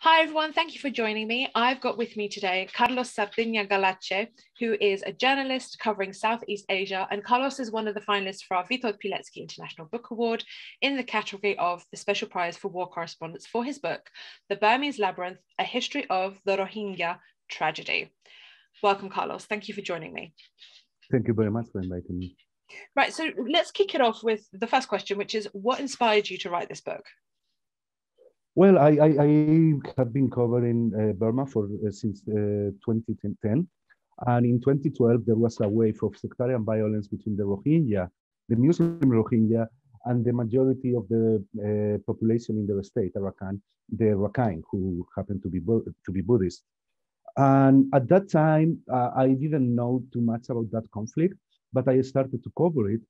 Hi everyone, thank you for joining me. I've got with me today Carlos Sardiña Galache, who is a journalist covering Southeast Asia, and Carlos is one of the finalists for our Witold Pilecki International Book Award in the category of the Special Prize for War Correspondents for his book, The Burmese Labyrinth, A History of the Rohingya Tragedy. Welcome, Carlos. Thank you for joining me. Thank you very much for inviting me. Right, so let's kick it off with the first question, which is what inspired you to write this book? Well, I have been covering Burma for since 2010, and in 2012 there was a wave of sectarian violence between the Rohingya, the Muslim Rohingya, and the majority of the population in the state, the Rakhine, who happened to be Buddhist. And at that time, I didn't know too much about that conflict, but I started to cover it,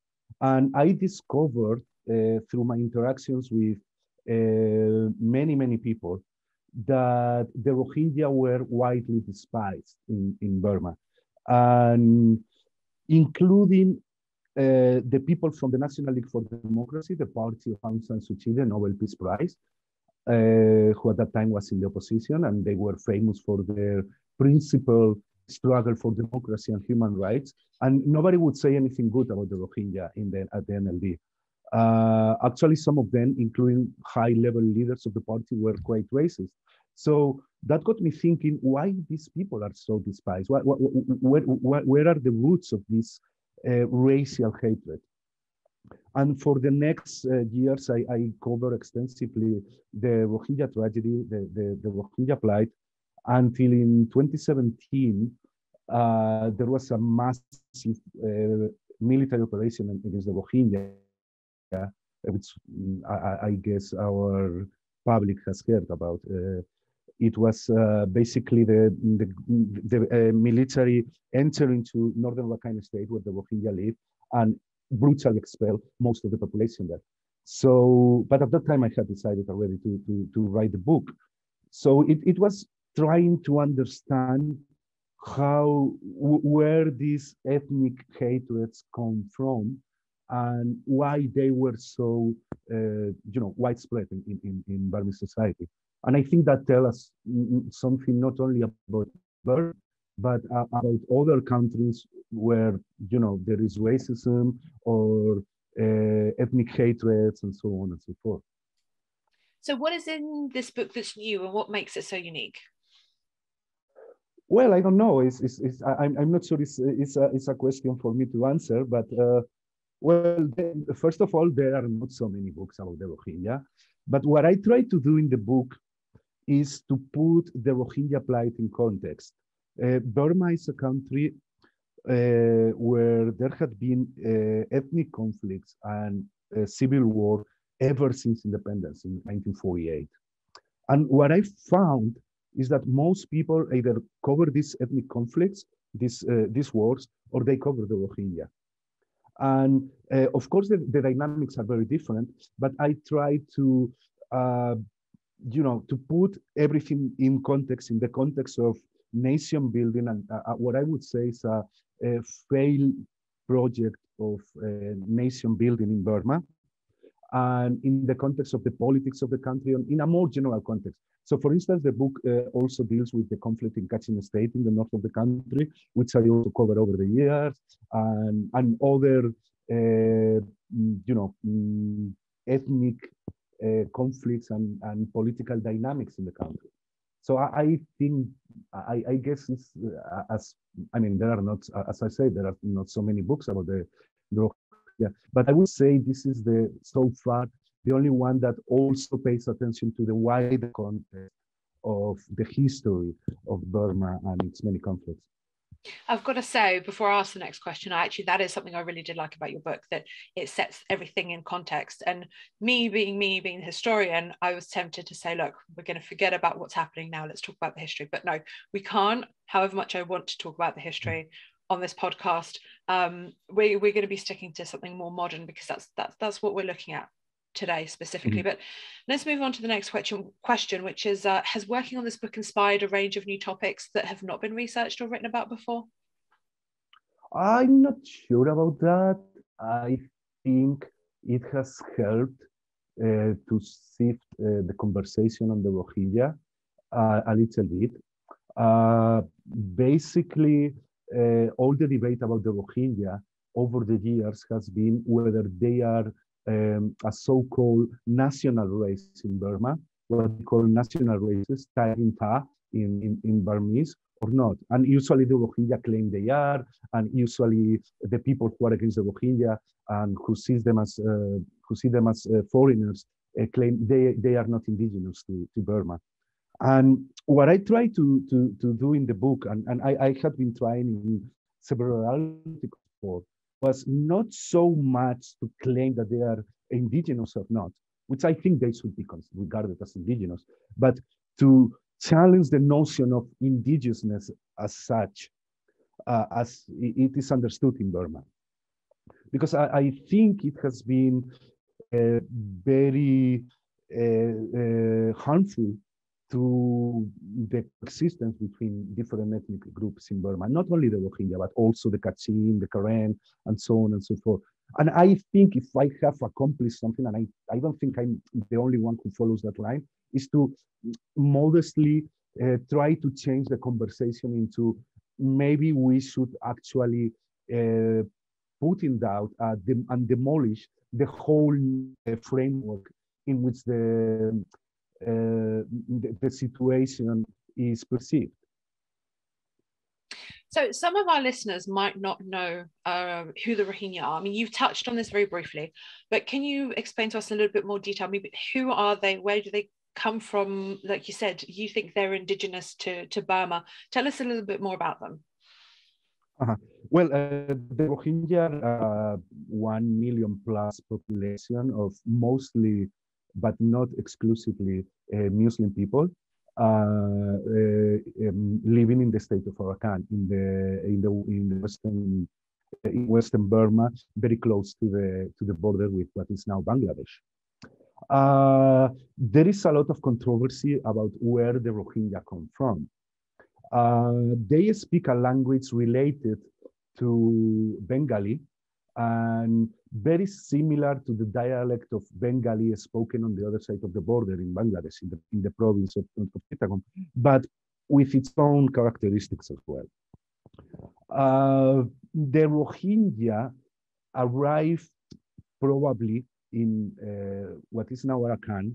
and I discovered through my interactions with many people that the Rohingya were widely despised in Burma, and including the people from the National League for Democracy, the party of Aung San Suu Kyi, the Nobel Peace Prize, who at that time was in the opposition, and they were famous for their principled struggle for democracy and human rights. And nobody would say anything good about the Rohingya at the NLD. Actually, some of them, including high-level leaders of the party, were quite racist. So that got me thinking, why these people are so despised? Where are the roots of this racial hatred? And for the next years, I cover extensively the Rohingya tragedy, the Rohingya plight, until in 2017, there was a massive military operation against the Rohingya, which I guess our public has heard about. It was basically the military entered into northern Rakhine state where the Rohingya live and brutally expelled most of the population there. So, but at that time I had decided already to write the book. So it was trying to understand where these ethnic hatreds come from and why they were so, widespread in Burmese society. And I think that tells us something not only about Burma, but about other countries where, there is racism or ethnic hatreds and so on and so forth. So what is in this book that's new and what makes it so unique? Well, I don't know. I'm not sure it's a question for me to answer, but first of all, there are not so many books about the Rohingya. But what I try to do in the book is to put the Rohingya plight in context. Burma is a country where there had been ethnic conflicts and civil war ever since independence in 1948. And what I found is that most people either cover these ethnic conflicts, these wars, or they cover the Rohingya. And of course, the dynamics are very different, but I try to, to put everything in context, in the context of nation building, and what I would say is a failed project of nation building in Burma, and in the context of the politics of the country, and in a more general context. So, for instance, the book also deals with the conflict in Kachin State in the north of the country, which I also covered over the years, and other, ethnic conflicts and political dynamics in the country. So I think, I guess it's, there are not, as I say, there are not so many books about the Rohingya, but I would say this is so far, the only one that also pays attention to the wider context of the history of Burma and its many conflicts. I've got to say, before I ask the next question, that is something I really did like about your book, that it sets everything in context. And me being a historian, I was tempted to say, look, we're going to forget about what's happening now. Let's talk about the history. But no, we can't, however much I want to talk about the history on this podcast. We're going to be sticking to something more modern because that's what we're looking at today specifically. But let's move on to the next question, which is, has working on this book inspired a range of new topics that have not been researched or written about before? I'm not sure about that. I think it has helped to shift the conversation on the Rohingya. a little bit. Basically, all the debate about the Rohingya over the years has been whether they are a so-called national race in Burma, what we call national races, Ta in Burmese, or not. And usually the Rohingya claim they are, and usually the people who are against the Rohingya and who see them as foreigners claim they are not indigenous to Burma. And what I try to do in the book, and I had been trying in several articles before, was not so much to claim that they are indigenous or not, which I think they should be regarded as indigenous, but to challenge the notion of indigenousness as such, as it is understood in Burma. Because I think it has been very harmful to the existence between different ethnic groups in Burma, not only the Rohingya, but also the Kachin, the Karen, and so on and so forth. And I think if I have accomplished something, and I don't think I'm the only one who follows that line, is to modestly try to change the conversation into maybe we should actually put in doubt and demolish the whole framework in which the situation is perceived. So some of our listeners might not know who the Rohingya are. I mean, you've touched on this very briefly, but can you explain to us in a little bit more detail? Maybe who are they? Where do they come from? Like you said, you think they're indigenous to Burma. Tell us a little bit more about them. Well, the Rohingya 1 million plus population of mostly, but not exclusively, Muslim people living in the state of Rakhine in western Burma, very close to the border with what is now Bangladesh. There is a lot of controversy about where the Rohingya come from. They speak a language related to Bengali and very similar to the dialect of Bengali spoken on the other side of the border in Bangladesh, in the province of Chittagong, but with its own characteristics as well. The Rohingya arrived probably in what is now Rakhine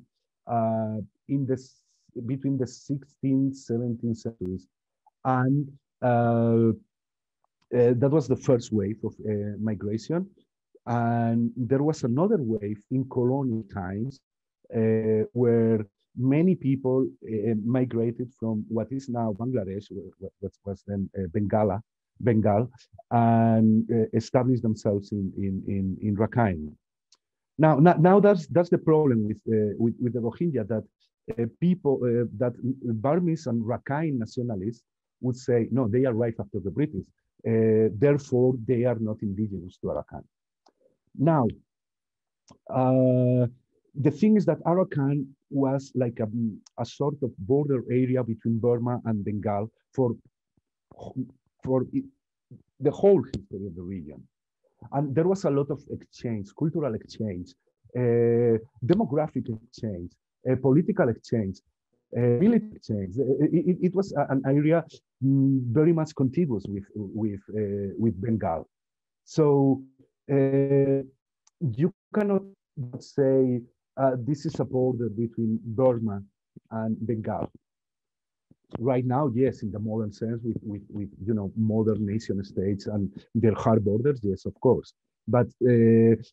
between the 16th, 17th centuries. And that was the first wave of migration. And there was another wave in colonial times where many people migrated from what is now Bangladesh, what was then Bengal, and established themselves in Rakhine. Now that's the problem with the Rohingya, that that Burmese and Rakhine nationalists would say, no, they arrived after the British. Therefore, they are not indigenous to Arakan. Now, the thing is that Arakan was like a sort of border area between Burma and Bengal for the whole history of the region. And there was a lot of exchange, cultural exchange, demographic exchange, political exchange, military exchange. It was an area very much contiguous with Bengal. So you cannot say this is a border between Burma and Bengal. Right now, yes, in the modern sense, with modern nation states and their hard borders, yes, of course. But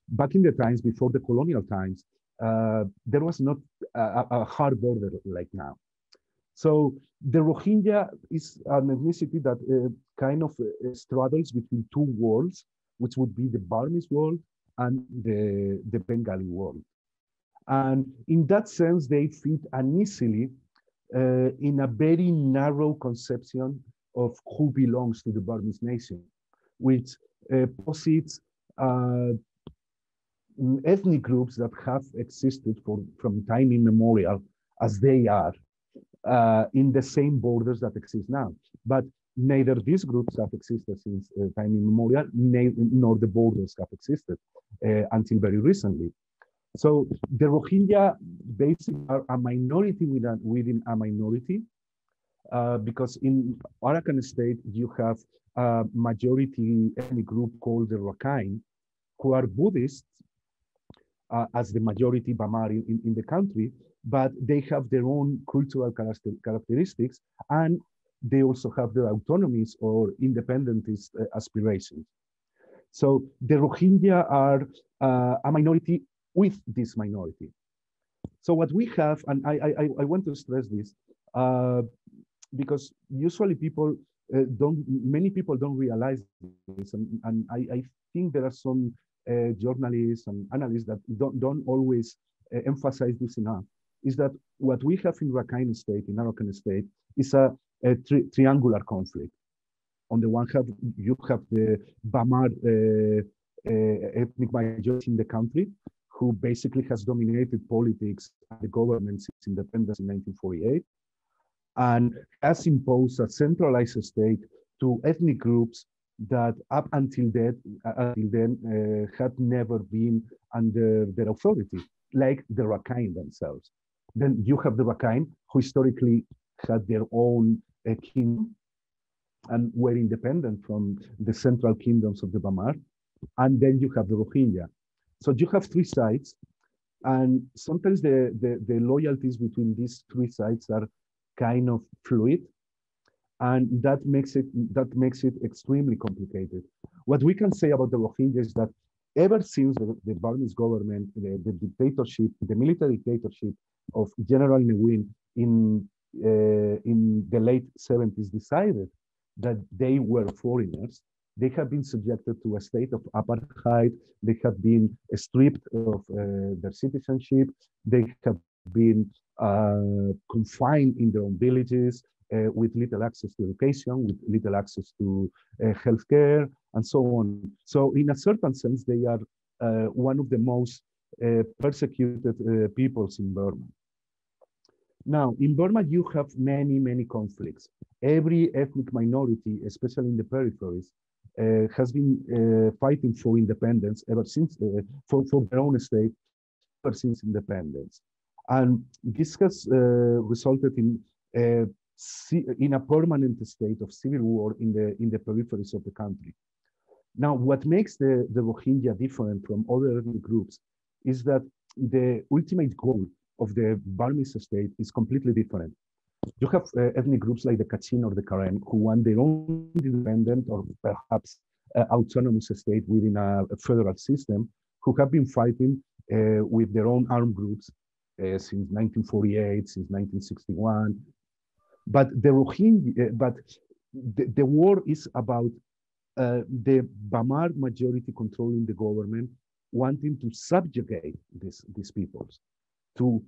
back in the times before the colonial times, there was not a hard border like now. So the Rohingya is an ethnicity that kind of straddles between two worlds, which would be the Burmese world and the Bengali world. And in that sense, they fit uneasily in a very narrow conception of who belongs to the Burmese nation, which posits ethnic groups that have existed from time immemorial as they are in the same borders that exist now. But neither these groups have existed since time immemorial, nor the borders have existed until very recently. So the Rohingya basically are a minority within a minority, because in Rakhine state, you have a majority ethnic group called the Rakhine, who are Buddhists, as the majority Bamar in the country, but they have their own cultural characteristics, and they also have their autonomies or independentist aspirations. So the Rohingya are a minority with this minority. So what we have, and I want to stress this, because usually many people don't realize this, and I think there are some journalists and analysts that don't always emphasize this enough, is that what we have in Rakhine state, in Arakan state, is a triangular conflict. On the one hand, you have the Bamar ethnic majority in the country, who basically has dominated politics and the government since independence in 1948, and has imposed a centralized state to ethnic groups that up until then had never been under their authority, like the Rakhine themselves. Then you have the Rakhine, who historically had their own kingdom and were independent from the central kingdoms of the Bamar. And then you have the Rohingya. So you have three sides, and sometimes the loyalties between these three sides are kind of fluid, and that makes it extremely complicated. What we can say about the Rohingya is that ever since the Burmese government, the dictatorship, the military dictatorship of General Ne Win in the late 70s decided that they were foreigners, they have been subjected to a state of apartheid. They have been stripped of their citizenship. They have been confined in their own villages with little access to education, with little access to healthcare, and so on. So in a certain sense, they are one of the most persecuted peoples in Burma. Now, in Burma, you have many, many conflicts. Every ethnic minority, especially in the peripheries, has been fighting for independence ever since, for their own state, ever since independence. And this has resulted in a permanent state of civil war in the peripheries of the country. Now, what makes the Rohingya different from other ethnic groups is that the ultimate goal of the Burmese state is completely different. You have ethnic groups like the Kachin or the Karen who want their own independent or perhaps autonomous state within a federal system, who have been fighting with their own armed groups since 1948, since 1961. But the Rohingya, the war is about the Bamar majority controlling the government, wanting to subjugate these peoples, to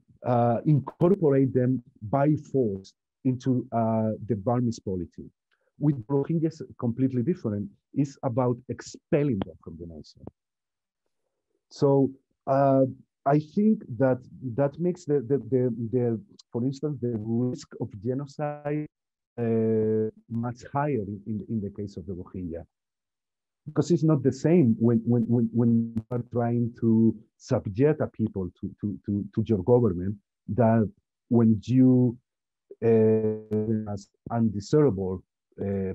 incorporate them by force into the Burmese polity. With Rohingyas, completely different. It's about expelling them from the nation. So I think that makes for instance, the risk of genocide much higher in the case of the Rohingya, because it's not the same when you are trying to subject a people to your government, that when you as undesirable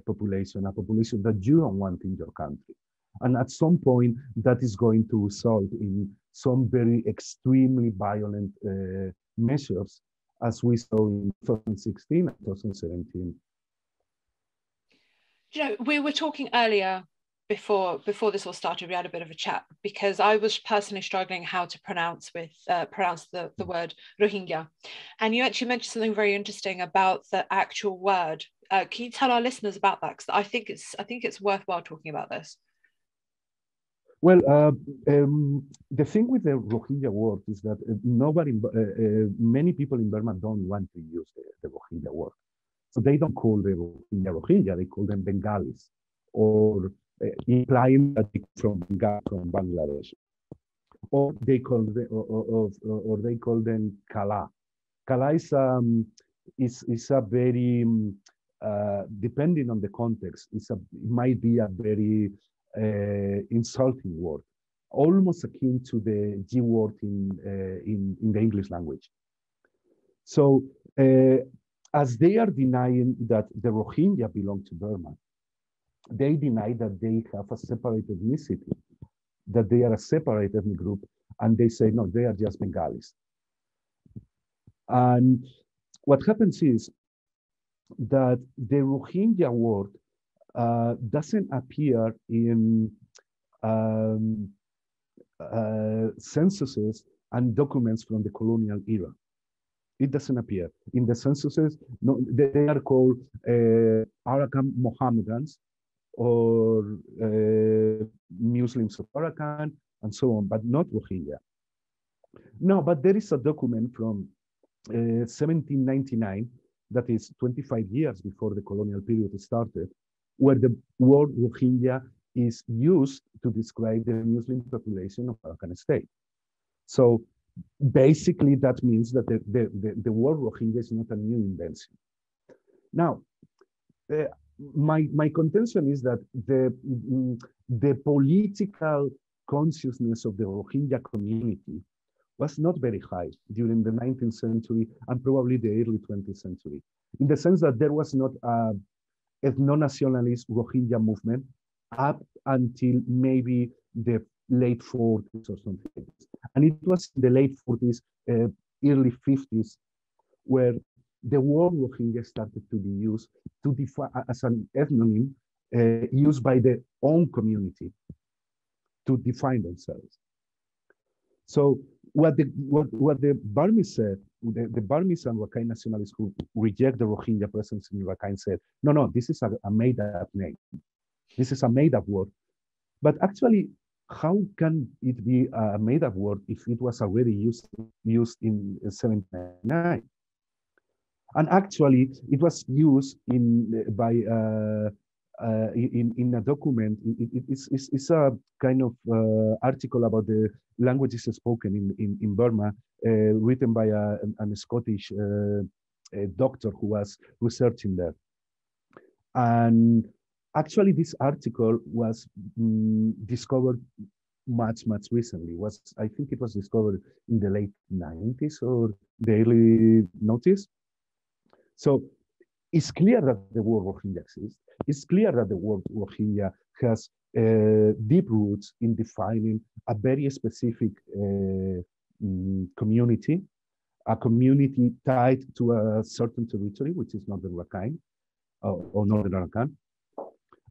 population, a population that you don't want in your country. And at some point, that is going to result in some very extremely violent measures, as we saw in 2016 and 2017. You know, we were talking earlier before this all started. We had a bit of a chat because I was personally struggling how to pronounce the word Rohingya, and you actually mentioned something very interesting about the actual word. Can you tell our listeners about that? Because I think it's worthwhile talking about this. Well, the thing with the Rohingya word is that many people in Burma don't want to use the Rohingya word. So they don't call the Rohingya, they call them Bengalis, or implying that they come from Bangladesh. Or they call them Kala. Kala is a very, depending on the context, it might be a very insulting word. almost akin to the G word in the English language. So as they are denying that the Rohingya belong to Burma, they deny that they have a separate ethnicity, that they are a separate ethnic group, and they say, no, they are just Bengalis. And what happens is that the Rohingya word doesn't appear in censuses and documents from the colonial era. It doesn't appear. In the censuses, no, they are called Arakan Mohammedans or Muslims of Arakan and so on, but not Rohingya. No, but there is a document from 1799, that is 25 years before the colonial period started, where the word Rohingya is used to describe the Muslim population of Arakan state. So basically that means that the word Rohingya is not a new invention. Now, my contention is that the political consciousness of the Rohingya community was not very high during the 19th century and probably the early 20th century, in the sense that there was not a ethno-nationalist Rohingya movement up until maybe the late 40s or something like this. And it was in the late 40s, early 50s, where the word Rohingya started to be used to define as an ethnonym used by their own community to define themselves. So what the Burmese said, the Burmese and Rakhine nationalists who reject the Rohingya presence in Rakhine said, no, this is a made-up name. This is a made-up word. But actually, how can it be a made-up word if it was already used in 1799? And actually, it was used in a document. It's a kind of article about the languages spoken in Burma, written by a Scottish doctor who was researching there. And actually, this article was discovered much recently. I think it was discovered in the late 90s or the early 90s. So it's clear that the word Rohingya exists. It's clear that the word Rohingya has deep roots in defining a very specific community, a community tied to a certain territory, which is Northern Rakhine or Northern Arakan.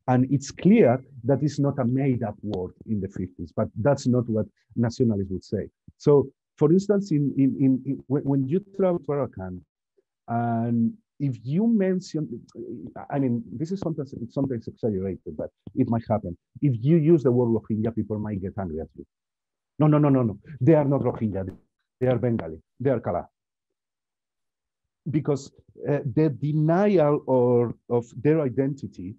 And it's clear that it's not a made-up word in the 50s, but that's not what nationalists would say. So, for instance, when you travel to Arakan, and if you mention, I mean, this is sometimes exaggerated, but it might happen. If you use the word Rohingya, people might get angry at you. No. They are not Rohingya. They are Bengali. They are Kala. Because the denial of their identity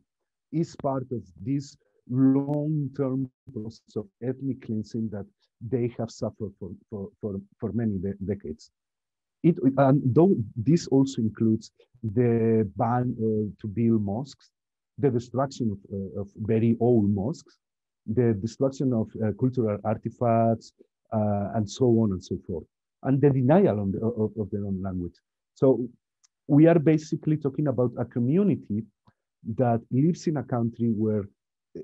is part of this long-term process of ethnic cleansing that they have suffered for many decades. And though this also includes the ban to build mosques, the destruction of very old mosques, the destruction of cultural artifacts, and so on and so forth, and the denial of their own language. So we are basically talking about a community that lives in a country where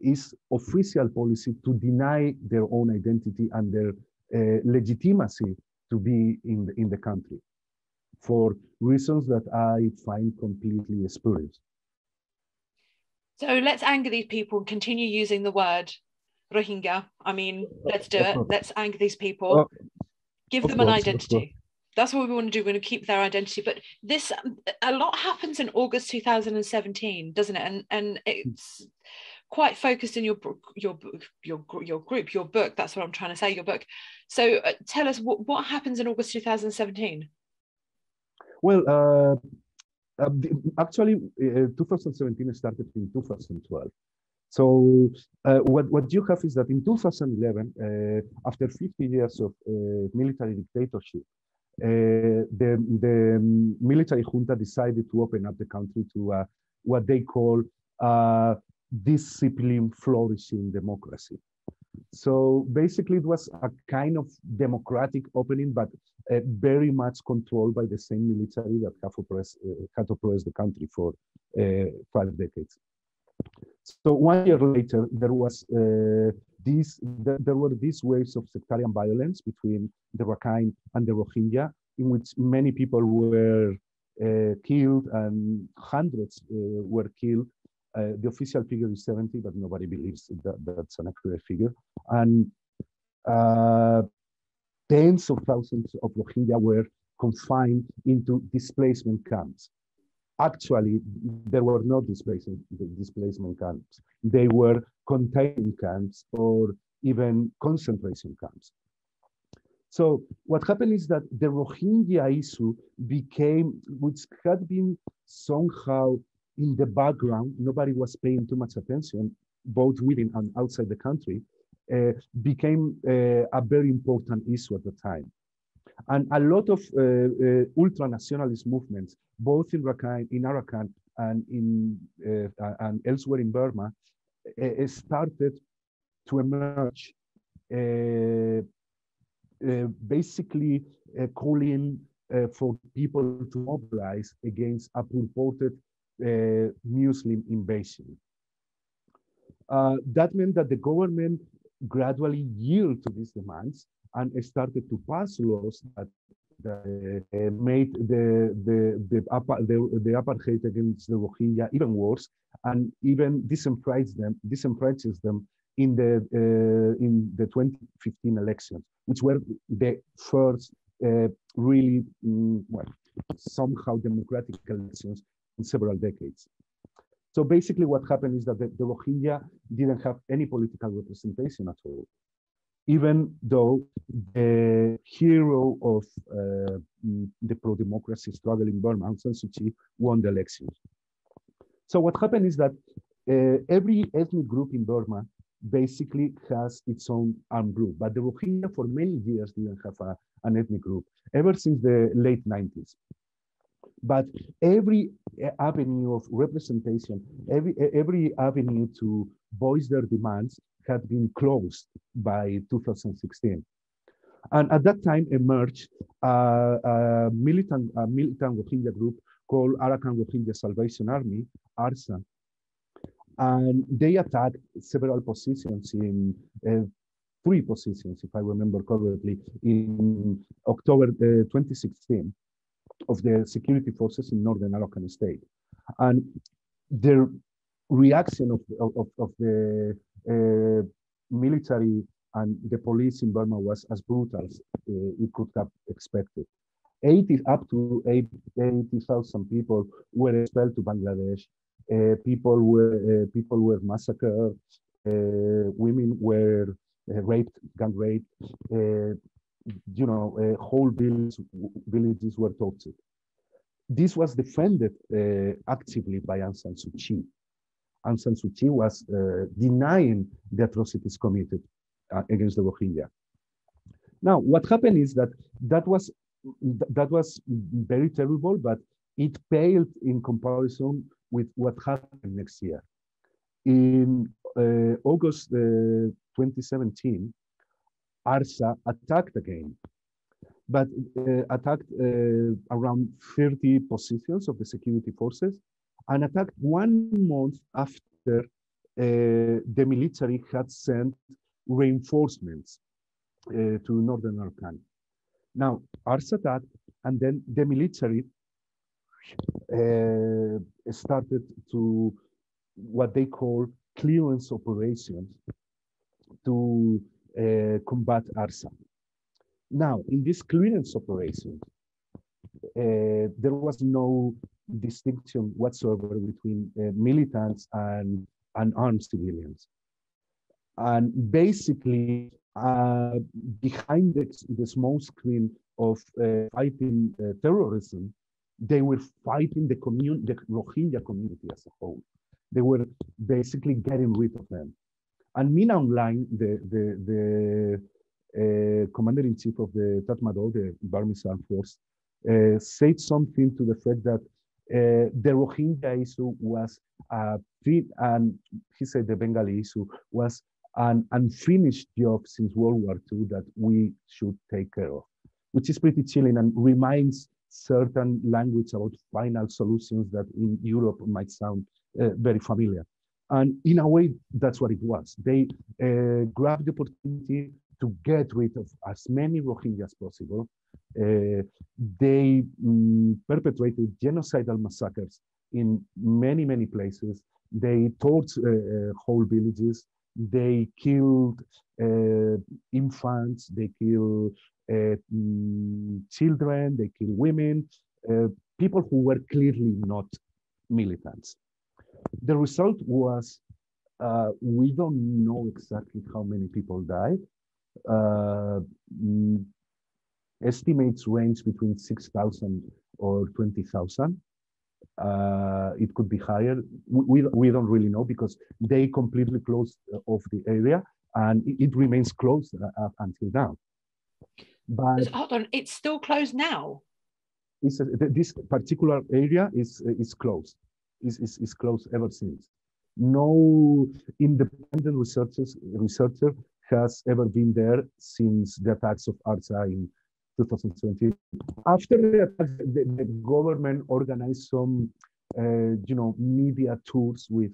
is official policy to deny their own identity and their legitimacy to be in the country, for reasons that I find completely spurious. So let's anger these people and continue using the word Rohingya. I mean, let's do it. Let's anger these people. Give them an identity. That's what we want to do. We're going to keep their identity. But a lot happens in August 2017, doesn't it? And it's quite focused in your group, your book. That's what I'm trying to say, your book. So tell us what happens in August 2017. Well, actually, 2017 started in 2012. So what you have is that in 2011, after 50 years of military dictatorship, the military junta decided to open up the country to what they call disciplined flourishing democracy. So basically, it was a kind of democratic opening, but very much controlled by the same military that had oppressed the country for 5 decades. So 1 year later, there were these waves of sectarian violence between the Rakhine and the Rohingya, in which many people were killed and hundreds were killed. The official figure is 70, but nobody believes that that's an accurate figure. And tens of thousands of Rohingya were confined into displacement camps. Actually, there were no displacement camps. They were containment camps or even concentration camps. So what happened is that the Rohingya issue became, which had been somehow in the background, nobody was paying too much attention, both within and outside the country, became a very important issue at the time. And a lot of ultra-nationalist movements, both in Rakhine, in Arakan, and and elsewhere in Burma, started to emerge, basically calling for people to mobilize against a purported Muslim invasion. That meant that the government gradually yielded to these demands and started to pass laws that made the apartheid against the Rohingya even worse, and even disenfranchises them in the 2015 elections, which were the first really well, somehow democratic elections in several decades. So basically what happened is that the Rohingya didn't have any political representation at all, even though the hero of the pro-democracy struggle in Burma, Aung San Suu Kyi, won the elections. So what happened is that every ethnic group in Burma basically has its own armed group, but the Rohingya for many years didn't have an ethnic group, ever since the late 90s. But every avenue of representation, every avenue to voice their demands had been closed by 2016. And at that time emerged a militant Rohingya group called Arakan Rohingya Salvation Army, ARSA. And they attacked several positions in 3 positions, if I remember correctly, in October 2016 of the security forces in northern Arakan state. And the reaction of the military and the police in Burma was as brutal as you could have expected. Up to 80,000 people were expelled to Bangladesh. People were massacred. Women were raped, gang raped. Whole villages were tortured. This was defended actively by Aung San Suu Kyi. Aung San Suu Kyi was denying the atrocities committed against the Rohingya. Now, what happened is that was very terrible, but it paled in comparison with what happened next year. In August 2017, ARSA attacked again, but attacked around 30 positions of the security forces, and attacked 1 month after the military had sent reinforcements to northern Arakan. Now, ARSA attacked, and then the military started to what they call clearance operations to combat ARSA. Now, in this clearance operation, there was no distinction whatsoever between militants and armed civilians. And basically, behind the smoke screen of fighting terrorism, they were fighting the Rohingya community as a whole. They were basically getting rid of them. And Min Aung Hlaing, the commander-in-chief of the Tatmadaw, the Burmese Armed Force, said something to the fact that the Rohingya issue was and he said the Bengali issue was and unfinished jobs since World War II that we should take care of, which is pretty chilling and reminds certain language about final solutions that in Europe might sound very familiar. And in a way, that's what it was. They grabbed the opportunity to get rid of as many Rohingya as possible. They perpetrated genocidal massacres in many, many places. They tortured whole villages. They killed infants. They killed children. They killed women, people who were clearly not militants. The result was we don't know exactly how many people died. Estimates range between 6,000 or 20,000. It could be higher. We don't really know because they completely closed off the area and it remains closed until now. But hold on, it's still closed now? This particular area is closed. Is closed ever since. No independent researcher has ever been there since the attacks of Arsa in 2017. After the attacks, the government organized some, media tours with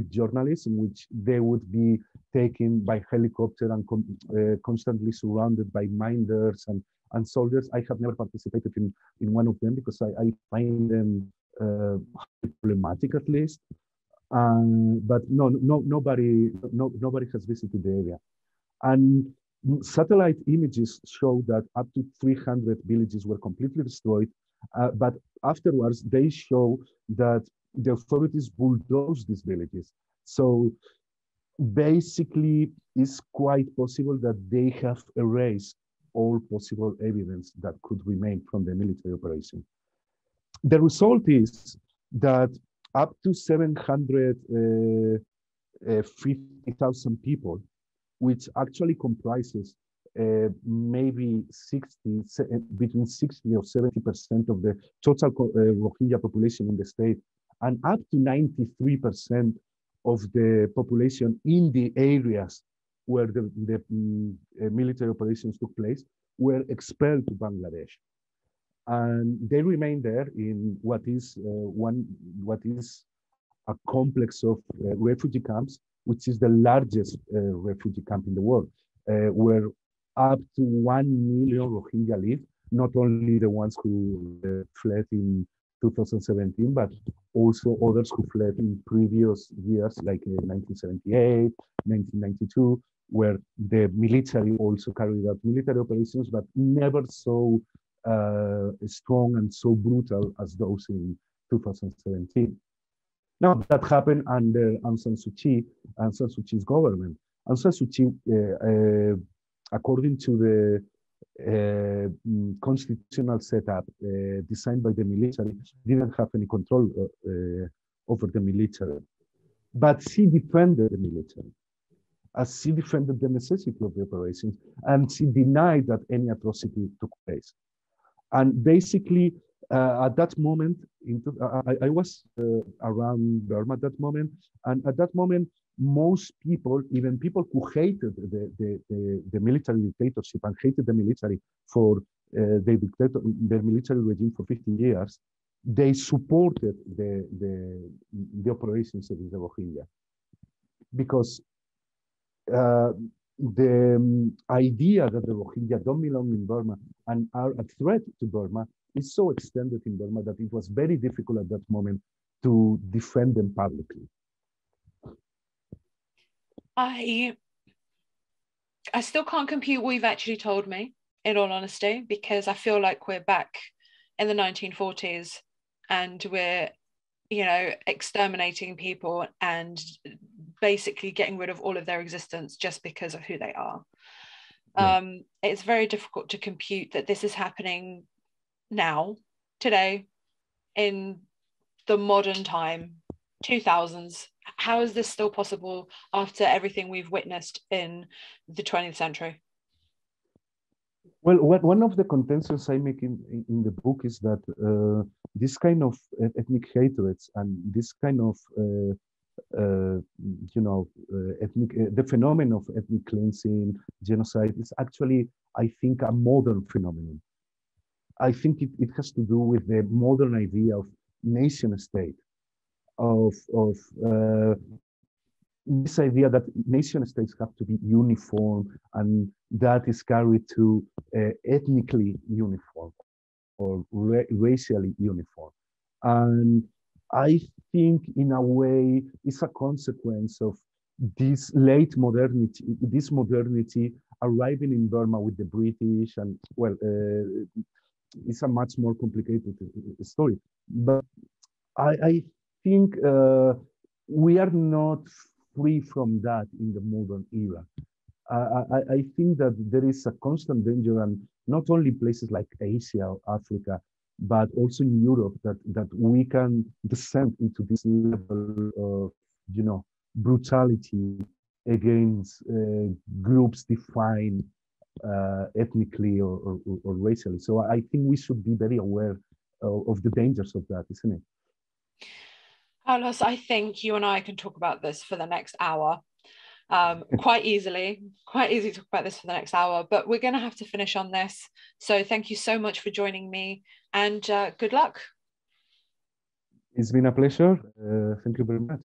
journalists in which they would be taken by helicopter and constantly surrounded by minders and soldiers. I have never participated in one of them because I find them problematic at least. But nobody has visited the area. And satellite images show that up to 300 villages were completely destroyed. But afterwards, they show that the authorities bulldozed these villages. So basically, it's quite possible that they have erased all possible evidence that could remain from the military operation. The result is that up to 750,000 people, which actually comprises maybe between 60 or 70% of the total Rohingya population in the state, and up to 93% of the population in the areas where the military operations took place, were expelled to Bangladesh. And they remain there in what is a complex of refugee camps, which is the largest refugee camp in the world, where up to 1 million Rohingya live, not only the ones who fled in 2017, but also others who fled in previous years, like 1978, 1992, where the military also carried out military operations, but never so strong and so brutal as those in 2017. Now, that happened under Aung San Suu Kyi's government. Aung San Suu Kyi, according to the constitutional setup designed by the military, didn't have any control over the military. But she defended the military, as she defended the necessity of the operations, and she denied that any atrocity took place. And basically, at that moment, I was around Burma at that moment, and at that moment, most people, even people who hated the military dictatorship and hated the military for their military regime for 50 years, they supported the operations of the Rohingya, because the idea that the Rohingya don't belong in Burma and are a threat to Burma is so extended in Burma that it was very difficult at that moment to defend them publicly. I still can't compute what you've actually told me, in all honesty, because I feel like we're back in the 1940s and we're, exterminating people and basically getting rid of all of their existence just because of who they are. Yeah. It's very difficult to compute that this is happening now, today, in the modern time, 2000s. How is this still possible after everything we've witnessed in the 20th century? Well, one of the contentions I make in the book is that this kind of ethnic hatreds and this kind of the phenomenon of ethnic cleansing, genocide is actually, I think, a modern phenomenon. I think it has to do with the modern idea of nation state, of this idea that nation states have to be uniform, and that is carried to ethnically uniform or racially uniform. And I think in a way it's a consequence of this late modernity, this modernity arriving in Burma with the British, and well, it's a much more complicated story. But I think we are not free from that in the modern era. I think that there is a constant danger, and not only places like Asia or Africa, but also in Europe, that we can descend into this level of, brutality against groups defined ethnically or racially. So I think we should be very aware of the dangers of that, isn't it? Carlos, I think you and I can talk about this for the next hour. Quite easy to talk about this for the next hour, but we're going to have to finish on this. So thank you so much for joining me, and good luck. It's been a pleasure. Thank you very much.